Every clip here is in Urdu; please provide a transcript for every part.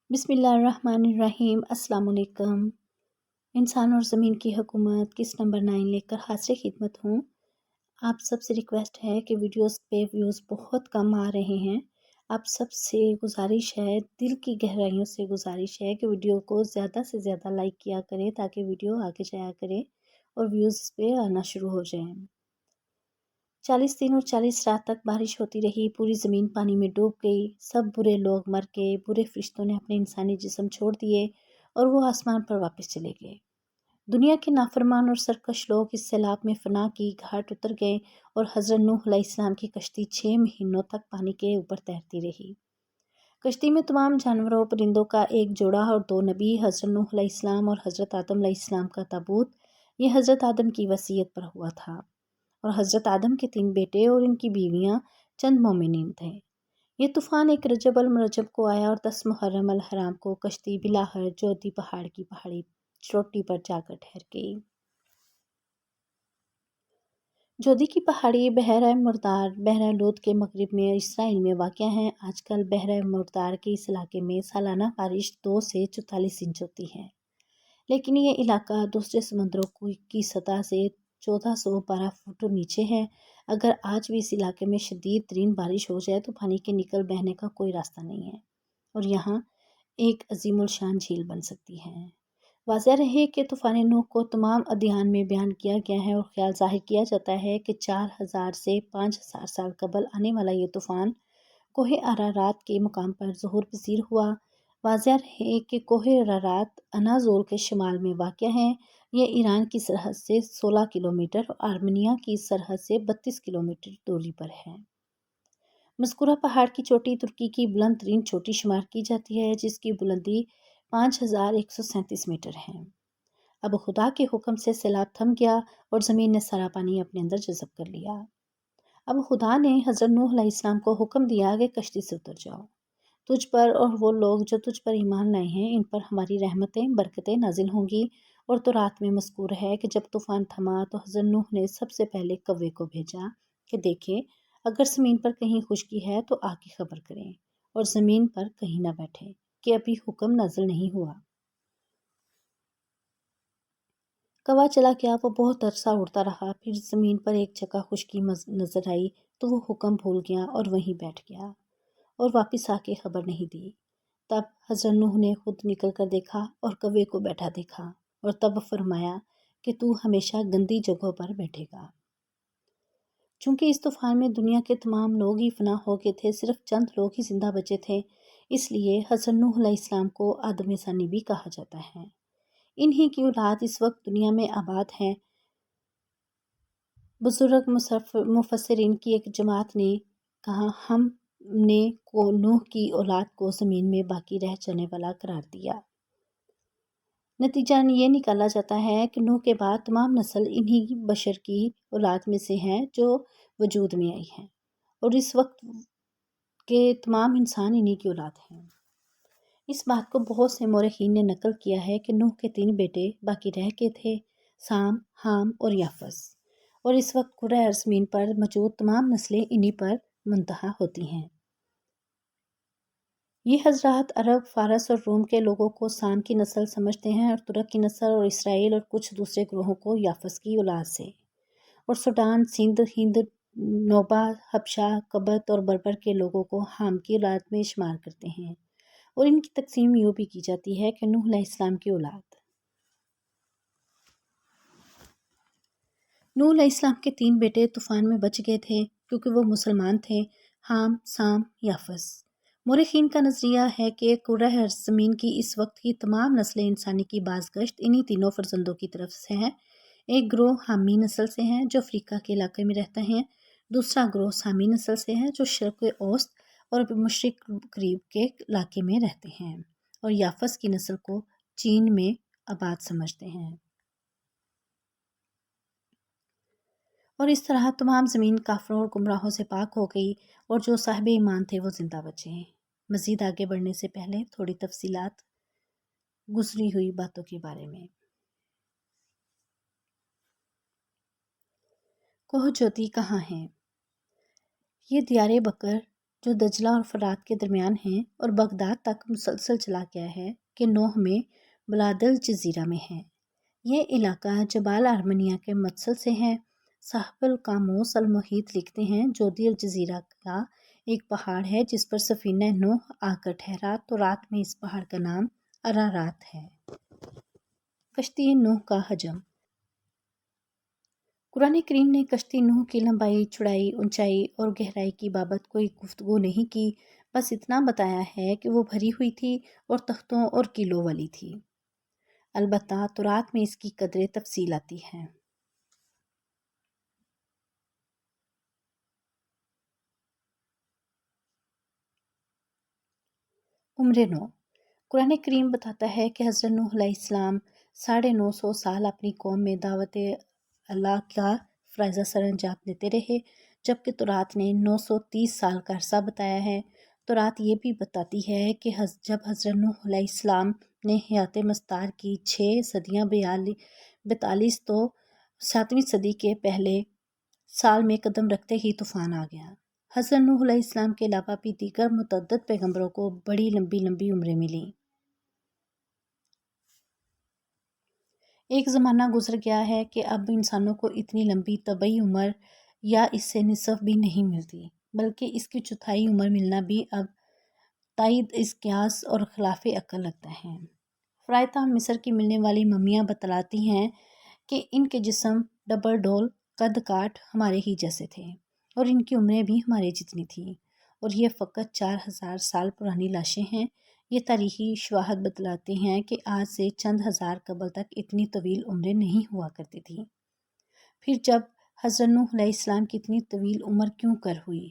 بسم اللہ الرحمن الرحیم۔ السلام علیکم۔ انسان اور زمین کی حکومت قسط نمبر 9 لے کر حاضر خدمت ہوں۔ آپ سب سے ریکویسٹ ہے کہ ویڈیوز پہ ویوز بہت کم آ رہے ہیں۔ آپ سب سے گزارش ہے، دل کی گہرائیوں سے گزارش ہے کہ ویڈیو کو زیادہ سے زیادہ لائک کیا کریں تاکہ ویڈیو آگے جایا کرے اور ویوز پہ آنا شروع ہو جائیں۔ 40 دن اور 40 رات تک بارش ہوتی رہی، پوری زمین پانی میں ڈوب گئی، سب برے لوگ مر گئے، برے فرشتوں نے اپنے انسانی جسم چھوڑ دیے اور وہ آسمان پر واپس چلے گئے۔ دنیا کے نافرمان اور سرکش لوگ اس سیلاب میں فنا کی گھاٹ اتر گئے اور حضرت نوح علیہ السلام کی کشتی 6 مہینوں تک پانی کے اوپر تیرتی رہی۔ کشتی میں تمام جانوروں پرندوں کا ایک جوڑا اور 2 نبی، حضرت نوح علیہ السلام اور حضرت آدم علیہ السلام کا تابوت، یہ حضرت آدم کی وصیت پر ہوا تھا، اور حضرت آدم کے 3 بیٹے اور ان کی بیویاں چند مومنین تھے۔ یہ طوفان ایک رجب المرجب کو آیا اور 10 محرم الحرام کو کشتی بلاہر جودی پہاڑ کی پہاڑی چوٹی پر جا کر ٹھہر گئی۔ جودی کی پہاڑی بحیرہ مردار بحیرہ لود کے مغرب میں اسرائیل میں واقع ہے۔ آج کل بحیرہ مردار کے اس علاقے میں سالانہ بارش 2 سے 44 انچ ہوتی ہے، لیکن یہ علاقہ دوسرے سمندروں کی سطح سے 1412 فٹ نیچے ہے۔ اگر آج بھی اس علاقے میں شدید ترین بارش ہو جائے تو پانی کے نکل بہنے کا کوئی راستہ نہیں ہے اور یہاں ایک عظیم الشان جھیل بن سکتی ہے۔ واضح رہے کہ طوفان نوح کو تمام ادیان میں بیان کیا گیا ہے اور خیال ظاہر کیا جاتا ہے کہ 4000 سے 5000 سال قبل آنے والا یہ طوفان کوہ ارارات کے مقام پر ظہور پذیر ہوا۔ واضح رہے کہ کوہ ارارات اناضول کے شمال میں واقع ہے۔ یہ ایران کی سرحد سے 16 کلومیٹر اور آرمینیا کی سرحد سے 32 کلومیٹر دوری پر ہے۔ مذکورہ پہاڑ کی چوٹی ترکی کی بلند ترین چوٹی شمار کی جاتی ہے، جس کی بلندی 5137 میٹر ہے۔ اب خدا کے حکم سے سیلاب تھم گیا اور زمین نے سارا پانی اپنے اندر جذب کر لیا۔ اب خدا نے حضرت نوح علیہ السلام کو حکم دیا کہ کشتی سے اتر جاؤ۔ تجھ پر اور وہ لوگ جو تجھ پر ایمان لائے ہیں، ان پر ہماری رحمتیں برکتیں نازل ہوں گی۔ اور تورات میں مذکور ہے کہ جب طوفان تھما تو حضرت نوح نے سب سے پہلے کوے کو بھیجا کہ دیکھے اگر زمین پر کہیں خشکی ہے تو آ کے خبر کریں، اور زمین پر کہیں نہ بیٹھے کہ ابھی حکم نازل نہیں ہوا۔ کوا چلا گیا، وہ بہت عرصہ اڑتا رہا، پھر زمین پر ایک جگہ خشکی نظر آئی تو وہ حکم بھول گیا اور وہیں بیٹھ گیا اور واپس آ کے خبر نہیں دی۔ تب حضرت نوح نے خود نکل کر دیکھا اور کوے کو بیٹھا دیکھا، اور تب فرمایا کہ تو ہمیشہ گندی جگہوں پر بیٹھے گا۔ چونکہ اس طوفان میں دنیا کے تمام لوگ ہی فنا ہو گئے تھے، صرف چند لوگ ہی زندہ بچے تھے، اس لیے حضرت نوح علیہ السلام کو آدم ثانی بھی کہا جاتا ہے۔ انہی کی اولاد اس وقت دنیا میں آباد ہے۔ بزرگ مفسرین کی ایک جماعت نے کہا ہم نے کو نوح کی اولاد کو زمین میں باقی رہ جانے والا قرار دیا۔ نتیجہ یہ نکالا جاتا ہے کہ نوح کے بعد تمام نسل انہی بشر کی اولاد میں سے ہے جو وجود میں آئی ہے، اور اس وقت کے تمام انسان انہی کی اولاد ہیں۔ اس بات کو بہت سے مورخین نے نقل کیا ہے کہ نوح کے 3 بیٹے باقی رہ گئے تھے، سام، حام اور یافس، اور اس وقت کرۂ ارض زمین پر موجود تمام نسلیں انہی پر منتہی ہوتی ہیں۔ یہ حضرات عرب، فارس اور روم کے لوگوں کو سام کی نسل سمجھتے ہیں، اور ترک کی نسل، اور اسرائیل اور کچھ دوسرے گروہوں کو یافس کی اولاد سے، اور سوڈان، سندھ، ہند، نوبہ، حبشہ، قبط اور بربر کے لوگوں کو حام کی اولاد میں شمار کرتے ہیں، اور ان کی تقسیم یوں بھی کی جاتی ہے کہ نوح علیہ السلام کی اولاد۔ نوح علیہ السلام کے 3 بیٹے طوفان میں بچ گئے تھے کیونکہ وہ مسلمان تھے، حام، سام، یافس۔ مورخین کا نظریہ ہے کہ کرۂ ارض زمین کی اس وقت کی تمام نسلیں انسانی کی بازگشت انہی تینوں فرزندوں کی طرف سے ہے۔ ایک گروہ حامی نسل سے ہے جو افریقہ کے علاقے میں رہتا ہے، دوسرا گروہ سامی نسل سے ہے جو شرق اوسط اور مشرق مغرب کے علاقے میں رہتے ہیں، اور یافس کی نسل کو چین میں آباد سمجھتے ہیں۔ اور اس طرح تمام زمین کافروں اور گمراہوں سے پاک ہو گئی، اور جو صاحب ایمان تھے وہ زندہ بچے۔ مزید آگے بڑھنے سے پہلے تھوڑی تفصیلات گزری ہوئی باتوں کے بارے میں۔ کوہ جودی کہاں ہے؟ یہ دیار بکر جو دجلہ اور فرات کے درمیان ہیں اور بغداد تک مسلسل چلا گیا ہے کہ نوح میں بلاد الجزیرہ میں ہے۔ یہ علاقہ جبال ارمنیہ کے متصل سے ہے۔ صاحب القاموس المحیط لکھتے ہیں جودی الجزیرہ کا ایک پہاڑ ہے جس پر سفینہ نوح آ کر ٹھہرا تو رات میں اس پہاڑ کا نام ارارات ہے۔ کشتی نوح کا حجم۔ قرآن کریم نے کشتی نوح کی لمبائی، چوڑائی، اونچائی اور گہرائی کی بابت کوئی گفتگو نہیں کی، بس اتنا بتایا ہے کہ وہ بھری ہوئی تھی اور تختوں اور کیلوں والی تھی۔ البتہ تورات میں اس کی قدرے تفصیل آتی ہیں۔ عمر نو۔ قرآن کریم بتاتا ہے کہ حضرت نوح علیہ السلام 950 سال اپنی قوم میں دعوت اللہ کا فرائضہ سر انجام دیتے رہے، جبکہ تورات نے 930 سال کا عرصہ بتایا ہے۔ تورات یہ بھی بتاتی ہے کہ جب حضرت نوح علیہ السلام نے حیات مستار کی 6 صدیاں 42 تو 7ویں صدی کے پہلے سال میں قدم رکھتے ہی طوفان آ گیا۔ حضرت نوح علیہ السلام کے علاوہ بھی دیگر متعدد پیغمبروں کو بڑی لمبی لمبی عمریں ملیں۔ ایک زمانہ گزر گیا ہے کہ اب انسانوں کو اتنی لمبی طبعی عمر یا اس سے نصف بھی نہیں ملتی، بلکہ اس کی چوتھائی عمر ملنا بھی اب تائید اس قیاس اور خلاف عقل لگتا ہے۔ فرائضہ مصر کی ملنے والی ممیاں بتلاتی ہیں کہ ان کے جسم ڈبل ڈول قد کاٹ ہمارے ہی جیسے تھے اور ان کی عمریں بھی ہمارے جتنی تھیں، اور یہ فقط 4000 سال پرانی لاشیں ہیں۔ یہ تاریخی شواہد بتلاتے ہیں کہ آج سے چند ہزار قبل تک اتنی طویل عمریں نہیں ہوا کرتی تھیں۔ پھر جب حضرت نوح علیہ السلام کی اتنی طویل عمر کیوں کر ہوئی؟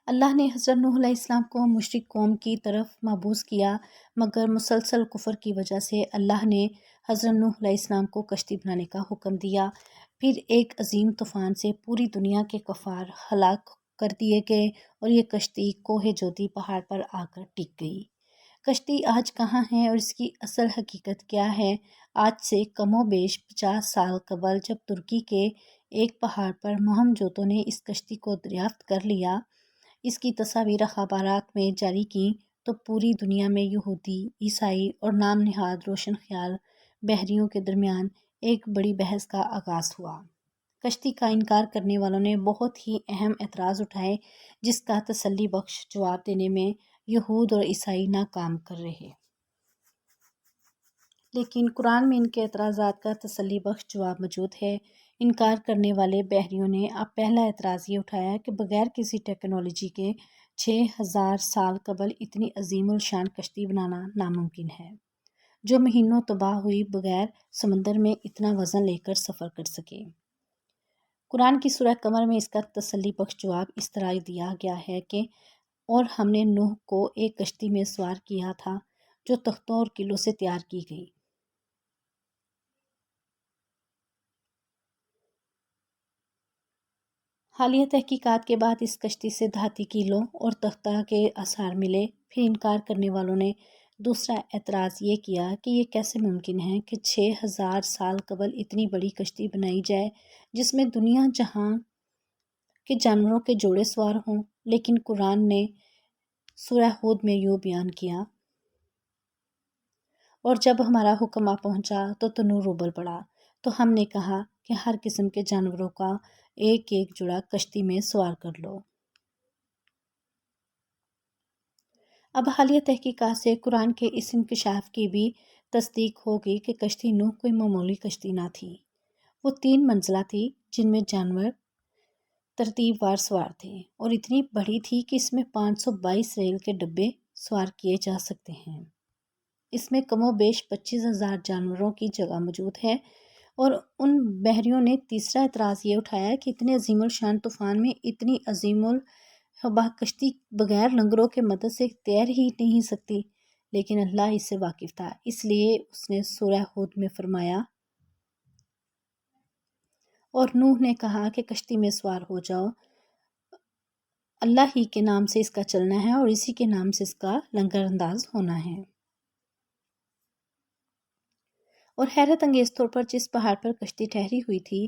اللہ نے حضرت نوح علیہ السلام کو مشرک قوم کی طرف مبعوث کیا، مگر مسلسل کفر کی وجہ سے اللہ نے حضرت نوح علیہ السلام کو کشتی بنانے کا حکم دیا۔ پھر ایک عظیم طوفان سے پوری دنیا کے کفار ہلاک کر دیے گئے اور یہ کشتی کوہ جودی پہاڑ پر آ کر ٹک گئی۔ کشتی آج کہاں ہے اور اس کی اصل حقیقت کیا ہے؟ آج سے کم و بیش 50 سال قبل جب ترکی کے ایک پہاڑ پر مہمجوتوں نے اس کشتی کو دریافت کر لیا، اس کی تصاویر اخبارات میں جاری کیں، تو پوری دنیا میں یہودی، عیسائی اور نام نہاد روشن خیال بحریوں کے درمیان ایک بڑی بحث کا آغاز ہوا۔ کشتی کا انکار کرنے والوں نے بہت ہی اہم اعتراض اٹھائے، جس کا تسلی بخش جواب دینے میں یہود اور عیسائی ناکام کر رہے۔ لیکن قرآن میں ان کے اعتراضات کا تسلی بخش جواب موجود ہے۔ انکار کرنے والے بحریوں نے اب پہلا اعتراض یہ اٹھایا کہ بغیر کسی ٹیکنالوجی کے 6000 سال قبل اتنی عظیم الشان کشتی بنانا ناممکن ہے، جو مہینوں تباہ ہوئی بغیر سمندر میں اتنا وزن لے کر سفر کر سکے۔ قرآن کی سورہ قمر میں اس کا تسلی بخش جواب اس طرح دیا گیا ہے کہ اور ہم نے نوح کو ایک کشتی میں سوار کیا تھا جو تختوں اور قلعوں سے تیار کی گئی۔ حالیہ تحقیقات کے بعد اس کشتی سے دھاتی قلعوں اور تختہ کے آثار ملے۔ پھر انکار کرنے والوں نے دوسرا اعتراض یہ کیا کہ یہ کیسے ممکن ہے کہ 6000 سال قبل اتنی بڑی کشتی بنائی جائے جس میں دنیا جہاں کے جانوروں کے جوڑے سوار ہوں، لیکن قرآن نے سورہ ہود میں یوں بیان کیا، اور جب ہمارا حکم آ پہنچا تو تنور ابل پڑا، تو ہم نے کہا کہ ہر قسم کے جانوروں کا ایک ایک جوڑا کشتی میں سوار کر لو۔ اب حالیہ تحقیقات سے قرآن کے اس انکشاف کی بھی تصدیق ہوگی کہ کشتی نوح کوئی معمولی کشتی نہ تھی۔ وہ 3 منزلہ تھی جن میں جانور ترتیب وار سوار تھے، اور اتنی بڑی تھی کہ اس میں 522 ریل کے ڈبے سوار کیے جا سکتے ہیں۔ اس میں کم و بیش 25,000 جانوروں کی جگہ موجود ہے، اور ان بحریوں نے تیسرا اعتراض یہ اٹھایا کہ اتنے عظیم الشان طوفان میں اتنی عظیم الباہ کشتی بغیر لنگروں کے مدد سے تیر ہی نہیں سکتی، لیکن اللہ اس سے واقف تھا، اس لیے اس نے سورہ ہود میں فرمایا، اور نوح نے کہا کہ کشتی میں سوار ہو جاؤ، اللہ ہی کے نام سے اس کا چلنا ہے اور اسی کے نام سے اس کا لنگر انداز ہونا ہے۔ اور حیرت انگیز طور پر جس پہاڑ پر کشتی ٹھہری ہوئی تھی،